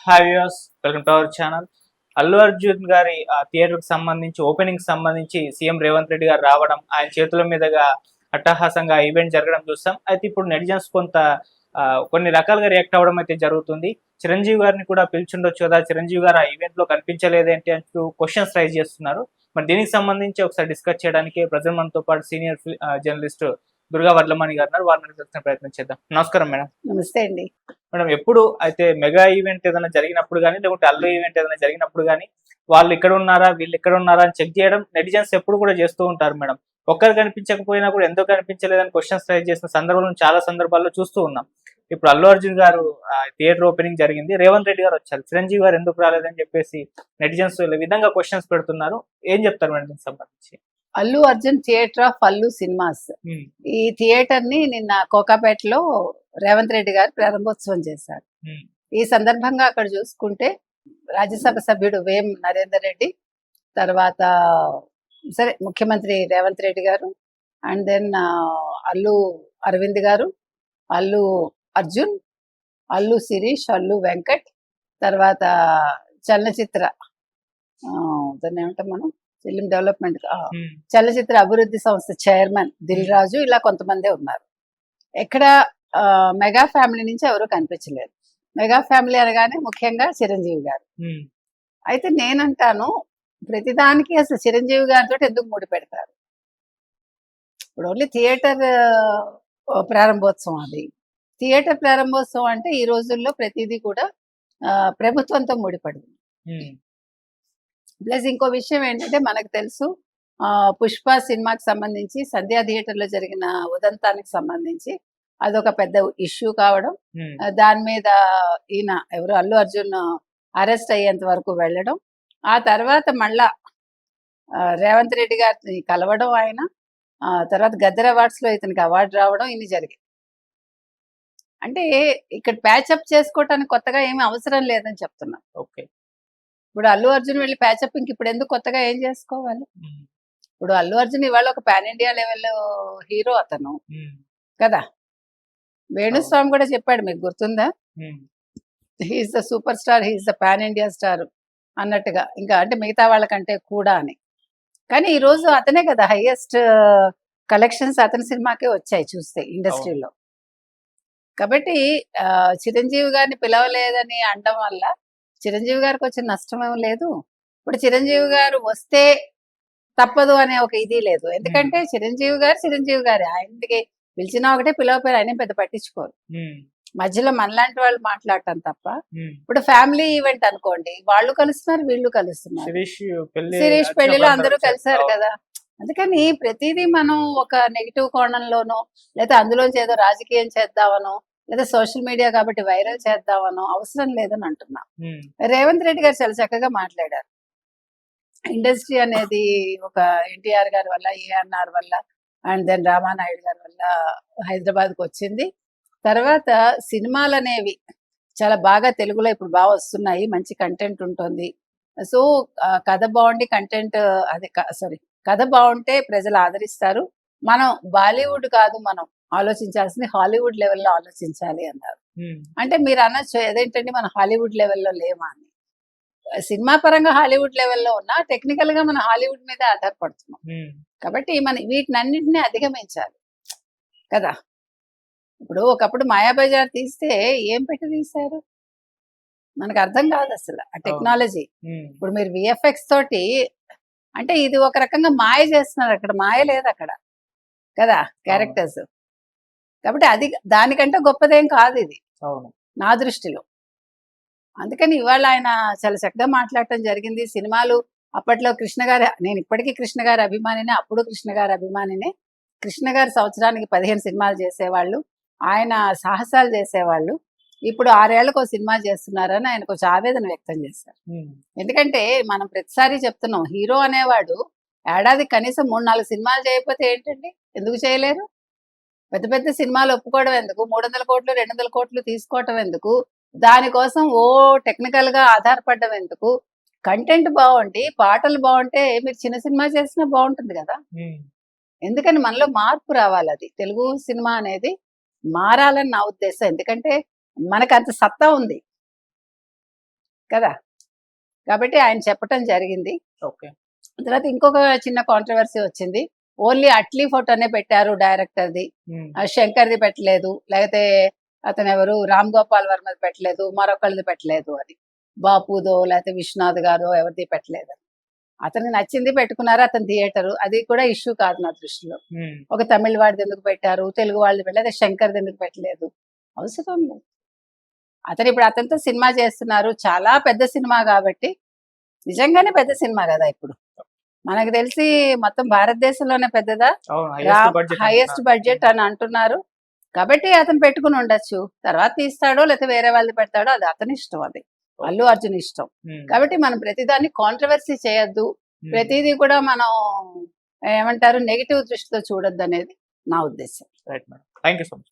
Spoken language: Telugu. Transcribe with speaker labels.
Speaker 1: Hi viewers, welcome to our channel. Allu Arjun గారి థియేటర్ కి సంబంధించి ఓపెనింగ్ సంబంధించి సీఎం రేవంత్ రెడ్డి గారు రావడం, ఆయన చేతుల మీదుగా అట్టహాసంగా ఈవెంట్ జరగడం చూస్తాం. అయితే ఇప్పుడు నెటిజన్స్ కొన్ని రకాలుగా రియాక్ట్ అవ్వడం అయితే జరుగుతుంది. చిరంజీవి గారిని కూడా పిలిచుండొచ్చు కదా, చిరంజీవి గారు ఆ ఈవెంట్ లో కనిపించలేదేంటి అంటూ క్వశ్చన్స్ రైజ్ చేస్తున్నారు. మరి దీనికి సంబంధించి ఒకసారి డిస్కస్ చేయడానికి ప్రజెంట్ మనతో పాటు సీనియర్ జర్నలిస్ట్ దుర్గా వడ్లమణి గారు ఉన్నారు. వారిని తెలిసిన ప్రయత్నం చేద్దాం. నమస్కారం మేడం.
Speaker 2: నమస్తే అండి.
Speaker 1: మేడం, ఎప్పుడు అయితే మెగా ఈవెంట్ ఏదైనా జరిగినప్పుడు కానీ, లేకుంటే అల్లు ఈవెంట్ ఏదైనా జరిగినప్పుడు కానీ, వాళ్ళు ఇక్కడ ఉన్నారా, వీళ్ళు ఇక్కడ ఉన్నారా అని చెక్ చేయడం నెటిజన్స్ ఎప్పుడు కూడా చేస్తూ ఉంటారు మేడం. ఒక్కరు కనిపించకపోయినా కూడా ఎందుకు కనిపించలేదని క్వశ్చన్స్ రైజ్ చేసిన సందర్భాలను చాలా సందర్భాల్లో చూస్తూ ఉన్నాం. ఇప్పుడు అల్లు అర్జున్ గారు థియేటర్ ఓపెనింగ్ జరిగింది, రేవంత్ రెడ్డి గారు వచ్చారు, చిరంజీవి గారు ఎందుకు రాలేదని చెప్పేసి నెటిజన్స్ ఈ విధంగా క్వశ్చన్స్ పెడుతున్నారు. ఏం చెప్తారు మేడం దీనికి సంబంధించి?
Speaker 2: Allu Arjun theatre of Allu cinemas, ఈ థియేటర్ ని నిన్న కోకాపేటలో రేవంత్ రెడ్డి గారు ప్రారంభోత్సవం చేశారు. ఈ సందర్భంగా అక్కడ చూసుకుంటే రాజ్యసభ సభ్యుడు వేం నరేందర్ రెడ్డి, తర్వాత సరే ముఖ్యమంత్రి రేవంత్ రెడ్డి గారు, అండ్ దెన్ అల్లు అరవింద్ గారు, అల్లు అర్జున్, అల్లు శిరీష్, అల్లు వెంకట్, తర్వాత చలనచిత్ర దాన్ని ఏమంటాం మనం, ఫిలిం డెవలప్మెంట్ చలనచిత్ర అభివృద్ధి సంస్థ చైర్మన్ దిల్ రాజు, ఇలా కొంతమందే ఉన్నారు. ఎక్కడ మెగా ఫ్యామిలీ నుంచి ఎవరు కనిపించలేదు. మెగా ఫ్యామిలీ అనగానే ముఖ్యంగా చిరంజీవి గారు. అయితే నేనంటాను, ప్రతిదానికి అసలు చిరంజీవి గారితో ఎందుకు ముడి పెడతారు? ఇప్పుడు ఓన్లీ థియేటర్ ప్రారంభోత్సవం, అది థియేటర్ ప్రారంభోత్సవం అంటే ఈ రోజుల్లో ప్రతిదీ కూడా ప్రభుత్వంతో ముడిపడింది. ప్లస్ ఇంకో విషయం ఏంటంటే, మనకు తెలుసు పుష్ప సినిమాకి సంబంధించి సంధ్యా థియేటర్లో జరిగిన ఉదంతానికి సంబంధించి అదొక పెద్ద ఇష్యూ కావడం, దాని మీద ఈయన ఎవరు అల్లు అర్జున్ అరెస్ట్ అయ్యేంత వరకు వెళ్ళడం, ఆ తర్వాత మళ్ళా రేవంత్ రెడ్డి గారిని కలవడం, ఆయన తర్వాత గద్దర్ అవార్డ్స్ లో ఇతనికి అవార్డు రావడం, ఇన్ని జరిగాయి. అంటే ఇక్కడ ప్యాచప్ చేసుకోవటానికి కొత్తగా ఏమీ అవసరం లేదని చెప్తున్నా.
Speaker 1: ఓకే,
Speaker 2: ఇప్పుడు అల్లు అర్జున్ వెళ్ళి ప్యాచప్ ఇంక ఇప్పుడు ఎందుకు కొత్తగా ఏం చేసుకోవాలి? ఇప్పుడు అల్లు అర్జున్ ఇవాళ ఒక పాన్ ఇండియా లెవెల్ హీరో అతను కదా. వేణుస్వామి కూడా చెప్పాడు, మీకు గుర్తుందా, he's the super star, he's the pan India star అన్నట్టుగా, ఇంకా అంటే మిగతా వాళ్ళకంటే కూడా అని. కానీ ఈ రోజు అతనే కదా హైయెస్ట్ కలెక్షన్స్ అతని సినిమాకే వచ్చాయి చూస్తే ఇండస్ట్రీలో. కాబట్టి చిరంజీవి గారిని పిలవలేదని అనడం వల్ల చిరంజీవి గారికి వచ్చిన నష్టం ఏం లేదు. ఇప్పుడు చిరంజీవి గారు వస్తే తప్పదు అనే ఒక ఇది లేదు. ఎందుకంటే చిరంజీవి గారు ఆయనకి పిలిచినా ఒకటే, పిలవపోయారు ఆయన పెద్ద పట్టించుకోరు. మధ్యలో మనలాంటి వాళ్ళు మాట్లాడటం తప్ప. ఇప్పుడు ఫ్యామిలీ ఈవెంట్ అనుకోండి, వాళ్ళు కలుస్తున్నారు, వీళ్ళు కలుస్తున్నారు, శిరీష్ పెళ్లిలో అందరూ కలిసారు కదా. అందుకని ప్రతిదీ మనం ఒక నెగిటివ్ కోణంలోనో, లేదా అందులోంచి ఏదో రాజకీయం చేద్దామనో, లేదా సోషల్ మీడియా కాబట్టి వైరల్ చేద్దామనో అవసరం లేదని అంటున్నా. రేవంత్ రెడ్డి గారు చాలా చక్కగా మాట్లాడారు. ఇండస్ట్రీ అనేది ఒక ఎన్టీఆర్ గారి వల్ల, ఏఎన్ఆర్ వల్ల, అండ్ దెన్ రామానాయుడు గారి వల్ల హైదరాబాద్కి వచ్చింది. తర్వాత సినిమాలు అనేవి చాలా బాగా తెలుగులో ఇప్పుడు బాగా వస్తున్నాయి, మంచి కంటెంట్ ఉంటుంది. సో కథ బాగుండి కంటెంట్ అదే సారీ కథ బాగుంటే ప్రజలు ఆదరిస్తారు. మనం బాలీవుడ్ కాదు, మనం ఆలోచించాల్సింది హాలీవుడ్ లెవెల్లో ఆలోచించాలి అన్నారు. అంటే మీరు అనొచ్చు, ఏదేంటండి మనం హాలీవుడ్ లెవెల్లో లేమా అని. సినిమా పరంగా హాలీవుడ్ లెవెల్లో ఉన్నా టెక్నికల్ గా మనం హాలీవుడ్ మీద ఆధారపడుతున్నాం. కాబట్టి మనం వీటినన్నింటినీ అధిగమించాలి కదా. ఇప్పుడు ఒకప్పుడు మాయాబజార్ తీస్తే ఏం పెట్టి తీశారు మనకు అర్థం కాదు అసలు ఆ టెక్నాలజీ. ఇప్పుడు మీరు విఎఫ్ఎక్స్ తోటి అంటే ఇది ఒక రకంగా మాయ చేస్తున్నారు, అక్కడ మాయ లేదు అక్కడ కదా క్యారెక్టర్స్. కాబట్టి అది దానికంటే గొప్పదేం కాదు ఇది నా దృష్టిలో. అందుకని ఇవాళ ఆయన చాలా చక్కగా మాట్లాడటం జరిగింది. సినిమాలు అప్పట్లో కృష్ణ గారి, నేను ఇప్పటికీ కృష్ణ గారి అభిమానినే, అప్పుడు కృష్ణ గారి అభిమానినే. కృష్ణ గారు సంవత్సరానికి 15 సినిమాలు చేసేవాళ్ళు, ఆయన సాహసాలు చేసేవాళ్ళు. ఇప్పుడు 6 ఏళ్లకు ఒక సినిమా చేస్తున్నారని ఆయన కొంచెం ఆవేదన వ్యక్తం చేశారు. ఎందుకంటే మనం ప్రతిసారి చెప్తున్నాం, హీరో అనేవాడు ఏడాది కనీసం 3-4 సినిమాలు చేయకపోతే ఏంటండి, ఎందుకు చేయలేరు? పెద్ద పెద్ద సినిమాలు ఒప్పుకోవడం ఎందుకు, 300 కోట్లు 200 కోట్లు తీసుకోవటం ఎందుకు, దానికోసం టెక్నికల్ గా ఆధారపడడం ఎందుకు? కంటెంట్ బాగుండి పాటలు బాగుంటే మీరు చిన్న సినిమా చేసినా బాగుంటుంది కదా. ఎందుకని మనలో మార్పు రావాలి, అది తెలుగు సినిమా అనేది మారాలని నా ఉద్దేశం. ఎందుకంటే మనకు అంత సత్తా ఉంది. కదా. కాబట్టి ఆయన చెప్పటం జరిగింది.
Speaker 1: ఓకే.
Speaker 2: తర్వాత ఇంకొక చిన్న కాంట్రవర్సీ వచ్చింది. ఓన్లీ అట్లీ ఫోటోనే పెట్టారు డైరెక్టర్ది, శంకర్ది పెట్టలేదు, లేకపోతే అతను ఎవరు రామ్ గోపాల్ వర్మది పెట్టలేదు, మరొకళ్ళది పెట్టలేదు అని, బాపుదో లేకపోతే విశ్వనాథ్ గారు ఎవరిది పెట్టలేదు. అతనికి నచ్చింది పెట్టుకున్నారు, అతని థియేటర్, అది కూడా ఇష్యూ కాదు నా దృష్టిలో. ఒక తమిళ వాడిది ఎందుకు పెట్టారు, తెలుగు వాళ్ళది పెట్టలేదు, శంకర్ది ఎందుకు పెట్టలేదు, అవసరం లేదు. అతను ఇప్పుడు అతనితో సినిమా చేస్తున్నారు, చాలా పెద్ద సినిమా కాబట్టి, నిజంగానే పెద్ద సినిమా కదా ఇప్పుడు మనకు తెలిసి మొత్తం భారతదేశంలోనే పెద్దదా, హైయెస్ట్ బడ్జెట్ అని అంటున్నారు. కాబట్టి అతను పెట్టుకుని ఉండొచ్చు, తర్వాత తీస్తాడో లేకపోతే వేరే వాళ్ళు పెడతాడో అది అతని ఇష్టం, అది అల్లు అర్జున్ ఇష్టం. కాబట్టి మనం ప్రతిదాన్ని కాంట్రవర్సీ చేయొద్దు, ప్రతిదీ కూడా మనం ఏమంటారు నెగిటివ్ దృష్టితో చూడొద్దు అనేది నా ఉద్దేశం.
Speaker 1: Right madam, thank you so much.